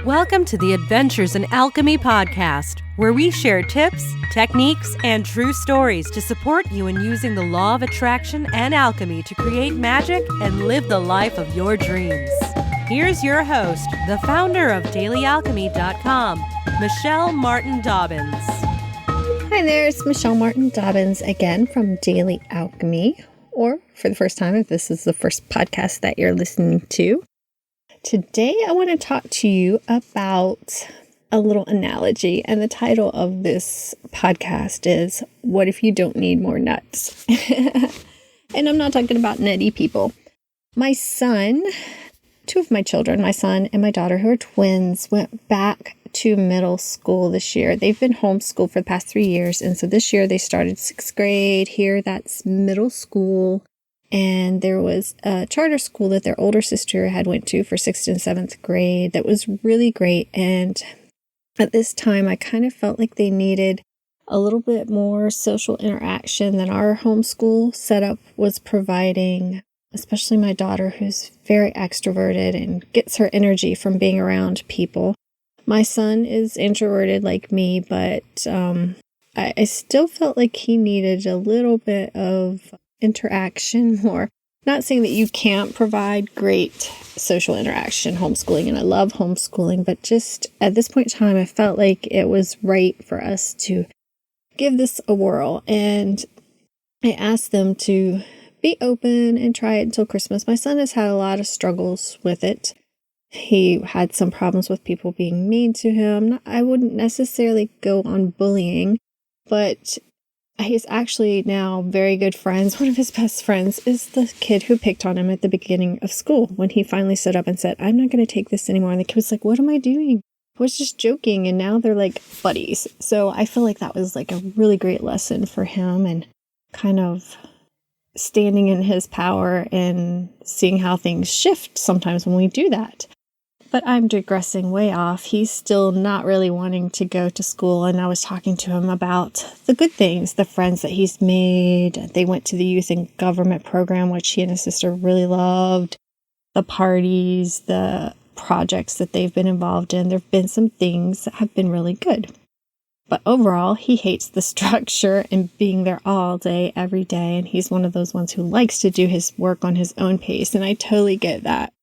Welcome to the Adventures in Alchemy podcast, where we share tips, techniques, and true stories to support you in using the law of attraction and alchemy to create magic and live the life of your dreams. Here's your host, the founder of dailyalchemy.com, Michelle Martin Dobbins. Hi there, it's Michelle Martin Dobbins again from Daily Alchemy, or for the first time if this is the first podcast that you're listening to. Today I want to talk to you about a little analogy, and the title of this podcast is, What If You Don't Need More Nuts? And I'm not talking about nutty people. My son, two of my children, my son and my daughter, who are twins, went back to middle school this year. They've been homeschooled for the past 3 years, and so this year they started 6th grade. Here, that's middle school. And there was a charter school that their older sister had went to for 6th and 7th grade that was really great. And at this time, I kind of felt like they needed a little bit more social interaction than our homeschool setup was providing, especially my daughter, who's very extroverted and gets her energy from being around people. My son is introverted like me, but I still felt like he needed a little bit of interaction more. Not saying that you can't provide great social interaction homeschooling, and I love homeschooling, but just at this point in time, I felt like it was right for us to give this a whirl. And I asked them to be open and try it until Christmas. My son has had a lot of struggles with it. He had some problems with people being mean to him. I wouldn't necessarily go on bullying, but he's actually now very good friends. One of his best friends is the kid who picked on him at the beginning of school when he finally stood up and said, "I'm not going to take this anymore." And the kid was like, "What am I doing? I was just joking." And now they're like buddies. So I feel like that was like a really great lesson for him, and kind of standing in his power and seeing how things shift sometimes when we do that. But I'm digressing way off. He's still not really wanting to go to school. And I was talking to him about the good things, the friends that he's made. They went to the youth and government program, which he and his sister really loved. The parties, the projects that they've been involved in. There have been some things that have been really good. But overall, he hates the structure and being there all day, every day. And he's one of those ones who likes to do his work on his own pace. And I totally get that.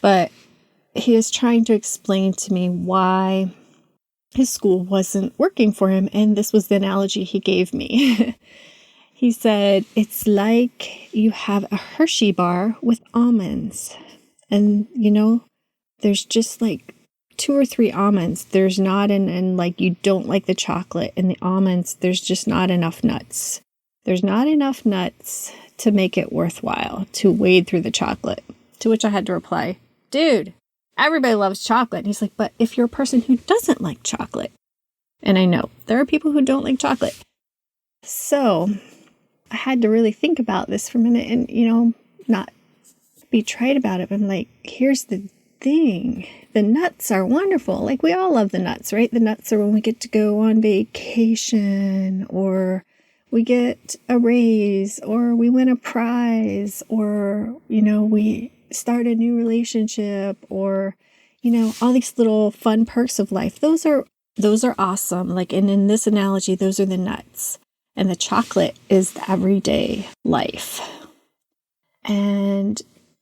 But he is trying to explain to me why his school wasn't working for him. And this was the analogy he gave me. He said, it's like you have a Hershey bar with almonds. And, there's just like 2 or 3 almonds. There's not, and like you don't like the chocolate and the almonds, there's just not enough nuts. There's not enough nuts to make it worthwhile to wade through the chocolate. To which I had to reply, dude, everybody loves chocolate. And he's like, but if you're a person who doesn't like chocolate, and I know there are people who don't like chocolate. So I had to really think about this for a minute and, not be trite about it. But I'm like, here's the thing. The nuts are wonderful. Like, we all love the nuts, right? The nuts are when we get to go on vacation, or we get a raise, or we win a prize, or, we start a new relationship, or, all these little fun perks of life. Those are awesome. Like, and in this analogy, those are the nuts, and the chocolate is the everyday life. And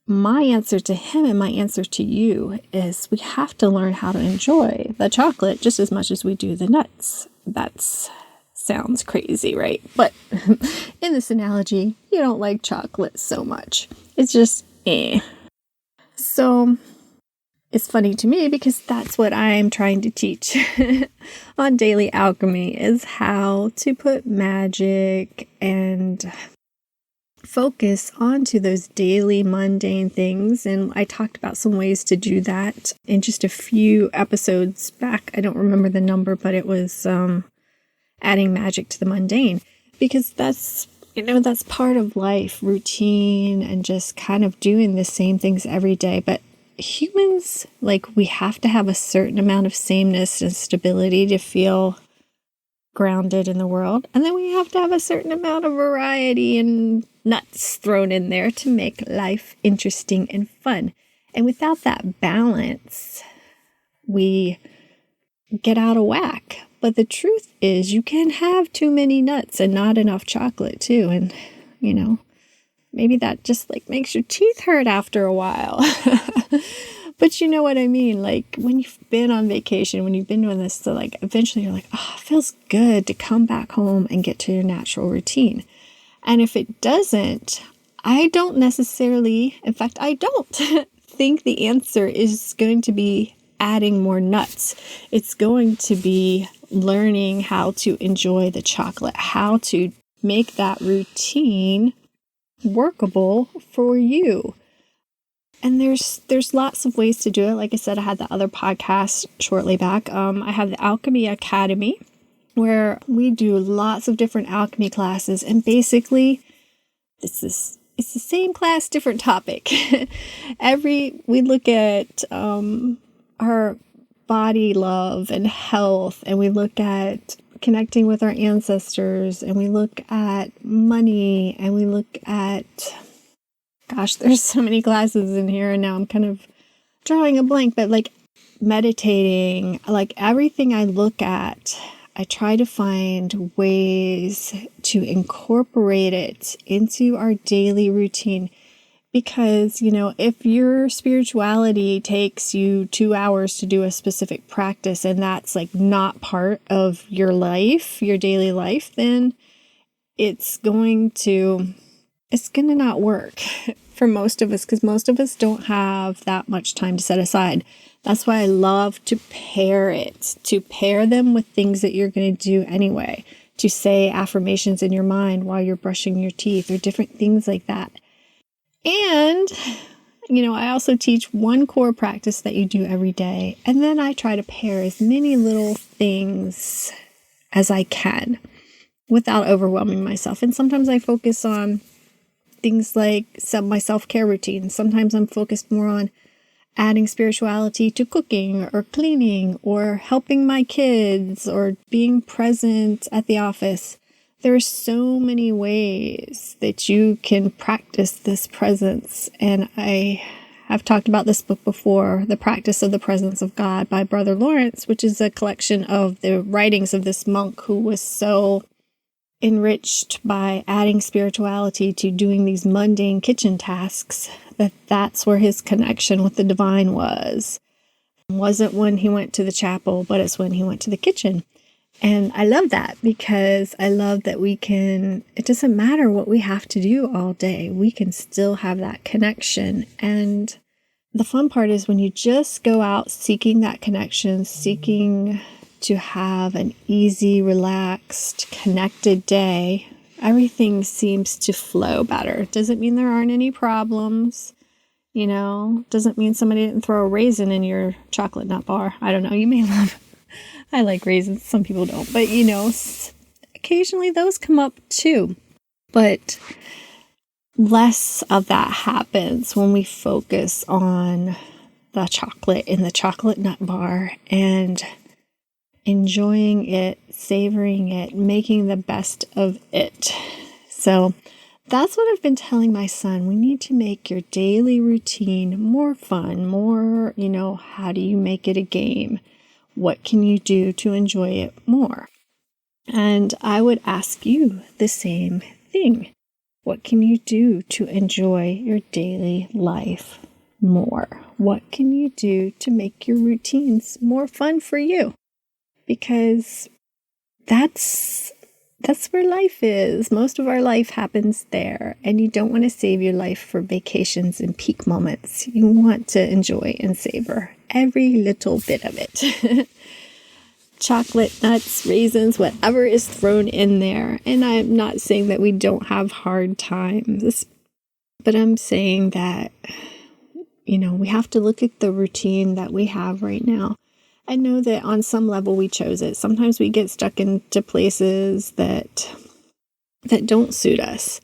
my answer to him and my answer to you is we have to learn how to enjoy the chocolate just as much as we do the nuts. That sounds crazy, right? But in this analogy, you don't like chocolate so much. It's just, So it's funny to me because that's what I'm trying to teach on Daily Alchemy, is how to put magic and focus onto those daily mundane things. And I talked about some ways to do that in just a few episodes back. I don't remember the number, but it was adding magic to the mundane, because that's part of life, routine, and just kind of doing the same things every day. But humans, we have to have a certain amount of sameness and stability to feel grounded in the world. And then we have to have a certain amount of variety and nuts thrown in there to make life interesting and fun. And without that balance, we get out of whack. But the truth is you can have too many nuts and not enough chocolate too. And, maybe that just like makes your teeth hurt after a while. But you know what I mean? Like when you've been on vacation, when you've been doing this, so like eventually you're like, oh, it feels good to come back home and get to your natural routine. And if it doesn't, I don't think the answer is going to be adding more nuts. It's going to be learning how to enjoy the chocolate, how to make that routine workable for you. And there's lots of ways to do it. Like I said, I had the other podcast shortly back. I have the Alchemy Academy, where we do lots of different alchemy classes. And basically, it's the same class, different topic. We look at our body love and health, and we look at connecting with our ancestors, and we look at money, and we look at, gosh, there's so many classes in here, and now I'm kind of drawing a blank, but like meditating, like everything I look at, I try to find ways to incorporate it into our daily routine. Because, if your spirituality takes you 2 hours to do a specific practice and that's like not part of your life, your daily life, then it's going to not work for most of us, because most of us don't have that much time to set aside. That's why I love to pair them with things that you're going to do anyway, to say affirmations in your mind while you're brushing your teeth or different things like that. And, I also teach one core practice that you do every day. And then I try to pair as many little things as I can without overwhelming myself. And sometimes I focus on things like my self-care routine. Sometimes I'm focused more on adding spirituality to cooking or cleaning or helping my kids or being present at the office. There are so many ways that you can practice this presence. And I have talked about this book before, The Practice of the Presence of God by Brother Lawrence, which is a collection of the writings of this monk who was so enriched by adding spirituality to doing these mundane kitchen tasks that's where his connection with the divine was. It wasn't when he went to the chapel, but it's when he went to the kitchen. And I love that, because I love that it doesn't matter what we have to do all day. We can still have that connection. And the fun part is when you just go out seeking that connection, seeking to have an easy, relaxed, connected day, everything seems to flow better. It doesn't mean there aren't any problems. Doesn't mean somebody didn't throw a raisin in your chocolate nut bar. I don't know. You may love I like raisins. Some people don't. But, occasionally those come up too. But less of that happens when we focus on the chocolate in the chocolate nut bar and enjoying it, savoring it, making the best of it. So that's what I've been telling my son. We need to make your daily routine more fun, more, how do you make it a game? What can you do to enjoy it more? And I would ask you the same thing. What can you do to enjoy your daily life more? What can you do to make your routines more fun for you? Because that's where life is. Most of our life happens there. And you don't want to save your life for vacations and peak moments. You want to enjoy and savor every little bit of it. Chocolate, nuts, raisins, whatever is thrown in there. And I'm not saying that we don't have hard times, but I'm saying that, we have to look at the routine that we have right now. I know that on some level we chose it. Sometimes we get stuck into places that don't suit us.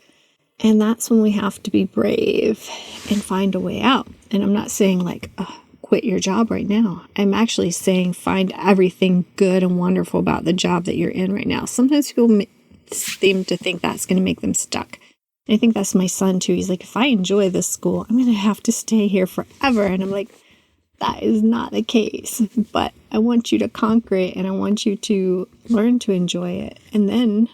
And that's when we have to be brave and find a way out. And I'm not saying quit your job right now. I'm actually saying find everything good and wonderful about the job that you're in right now. Sometimes people seem to think that's going to make them stuck. And I think that's my son too. He's like, if I enjoy this school, I'm going to have to stay here forever. And I'm like, that is not the case. But I want you to conquer it, and I want you to learn to enjoy it. And then,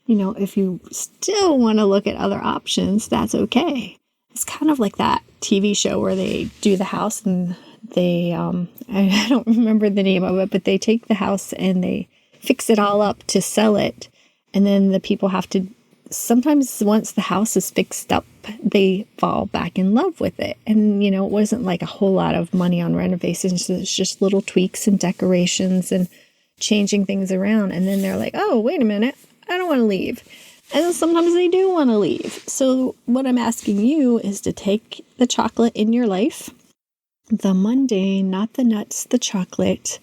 if you still want to look at other options, that's okay. It's kind of like that TV show where they do the house and they, I don't remember the name of it, but they take the house and they fix it all up to sell it. And then the people have to, sometimes once the house is fixed up, they fall back in love with it. And, it wasn't like a whole lot of money on renovations. It's just little tweaks and decorations and changing things around. And then they're like, oh, wait a minute, I don't want to leave. And then sometimes they do want to leave. So what I'm asking you is to take the chocolate in your life, the mundane, not the nuts, the chocolate.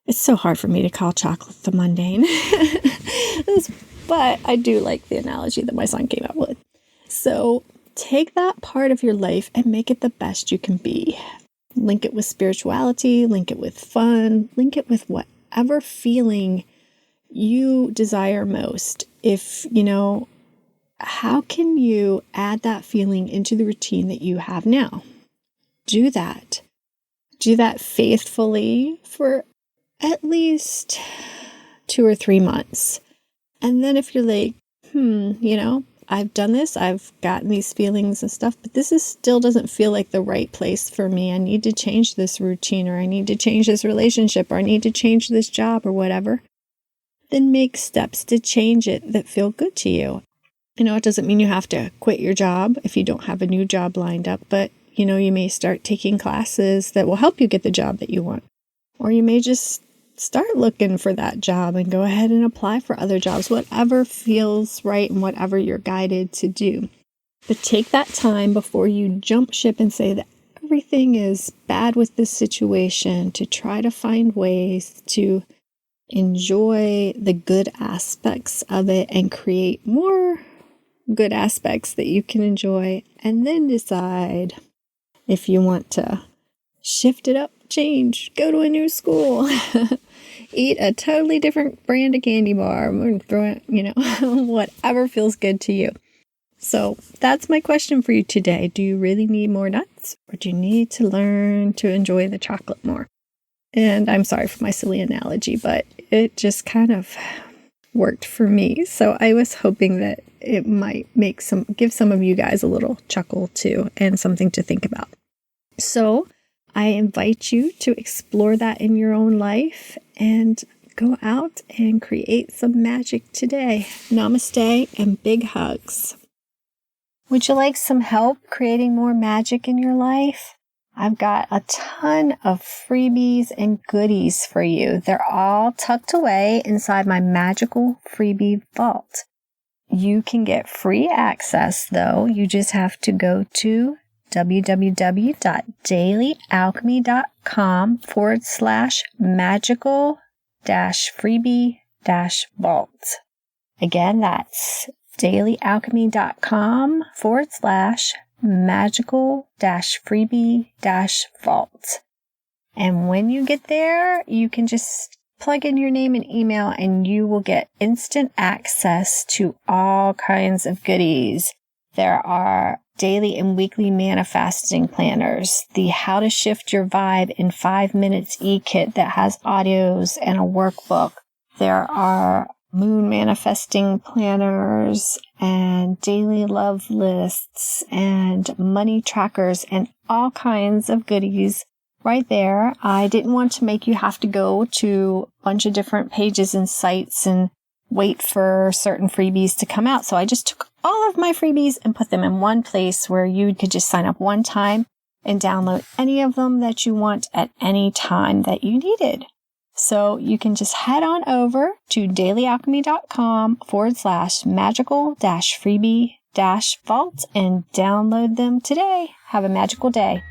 It's so hard for me to call chocolate the mundane. But I do like the analogy that my son came up with. So take that part of your life and make it the best you can be. Link it with spirituality, link it with fun, link it with whatever feeling you desire most. If, how can you add that feeling into the routine that you have now? Do that. Do that faithfully for at least 2 or 3 months. And then if you're like, I've done this, I've gotten these feelings and stuff, but this still doesn't feel like the right place for me. I need to change this routine, or I need to change this relationship, or I need to change this job, or whatever. Then make steps to change it that feel good to you. It doesn't mean you have to quit your job if you don't have a new job lined up, but, you may start taking classes that will help you get the job that you want. Or you may just start looking for that job and go ahead and apply for other jobs, whatever feels right and whatever you're guided to do. But take that time before you jump ship and say that everything is bad with this situation, to try to find ways to enjoy the good aspects of it and create more good aspects that you can enjoy, and then decide if you want to shift it up, change, go to a new school, eat a totally different brand of candy bar, and throw it, whatever feels good to you. So that's my question for you today. Do you really need more nuts, or do you need to learn to enjoy the chocolate more? And I'm sorry for my silly analogy, but it just kind of worked for me. So I was hoping that it might give some of you guys a little chuckle too, and something to think about. So I invite you to explore that in your own life and go out and create some magic today. Namaste and big hugs. Would you like some help creating more magic in your life? I've got a ton of freebies and goodies for you. They're all tucked away inside my magical freebie vault. You can get free access, though. You just have to go to www.dailyalchemy.com/magical-freebie-vault. Again, that's dailyalchemy.com/magical-freebie-vault. And when you get there, you can just plug in your name and email, and you will get instant access to all kinds of goodies. There are daily and weekly manifesting planners, the How to Shift Your Vibe in 5 Minutes e-kit that has audios and a workbook. There are moon manifesting planners and daily love lists and money trackers and all kinds of goodies right there. I didn't want to make you have to go to a bunch of different pages and sites and wait for certain freebies to come out. So I just took all of my freebies and put them in one place where you could just sign up one time and download any of them that you want at any time that you needed. So you can just head on over to dailyalchemy.com/magical-freebie-vault and download them today. Have a magical day.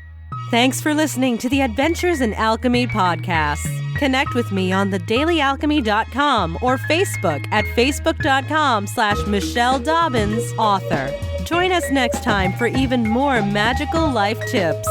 Thanks for listening to the Adventures in Alchemy podcast. Connect with me on thedailyalchemy.com or Facebook at facebook.com/Michelle Dobbins author. Join us next time for even more magical life tips.